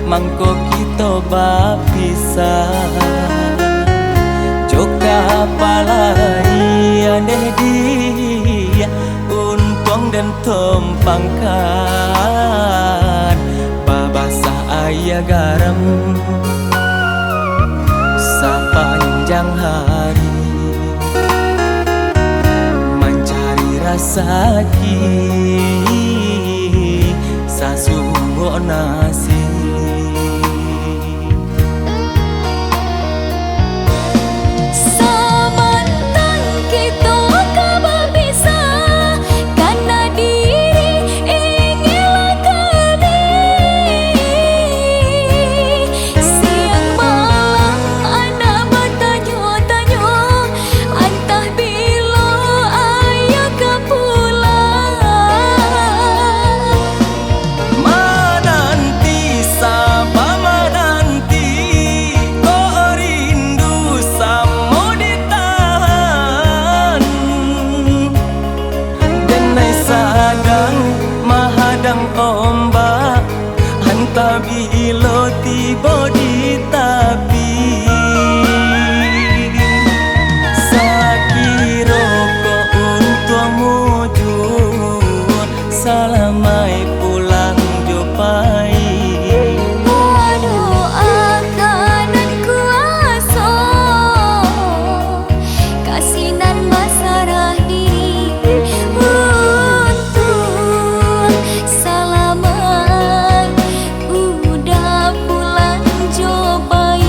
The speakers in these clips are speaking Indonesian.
mangko kita bapisah. Joka palai aneh dia untung dan tempangkan babasa ayah garam sepanjang hari mencari rasa sasuwo nasi. Ombak hantar bilo tiba di tapi sakiro ko untuk mujur salamai pulang jopai. Doakan dan kuasa kasinan basarah diri untuk selamat udah pulang jopai.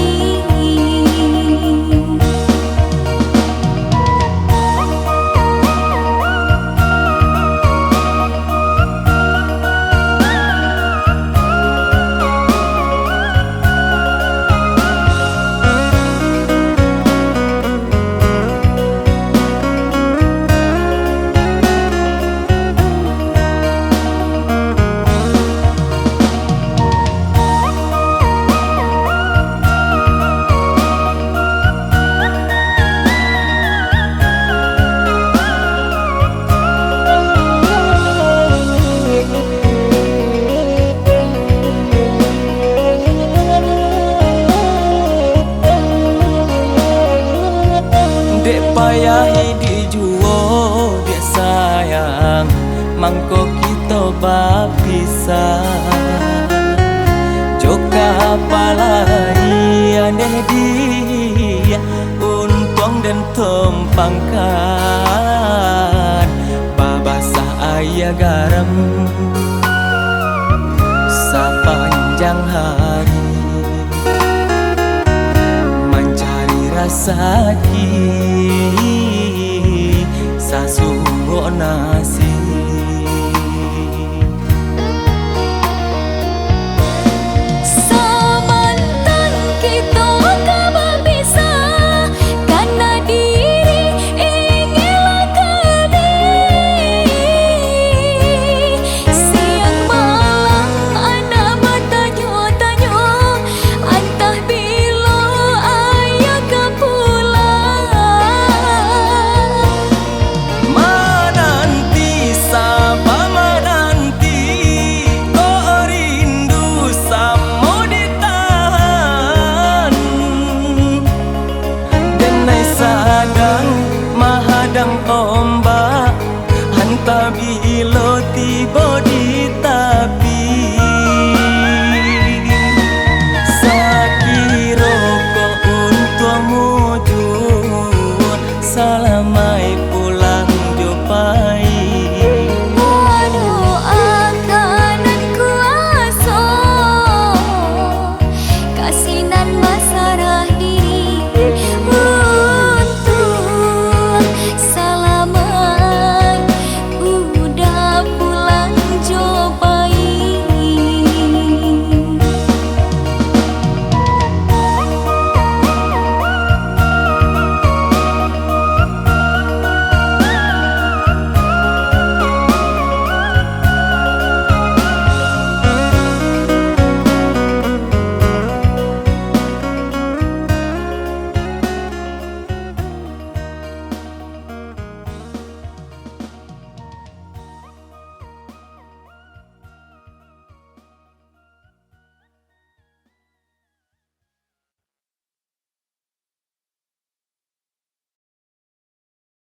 Dek payahi dijuo dek sayang mangko kita bapisah. Joka palai aneh dia untung dan tempangkan babasa ayah garam sepanjang hari mencari rasa sasuwo nasi.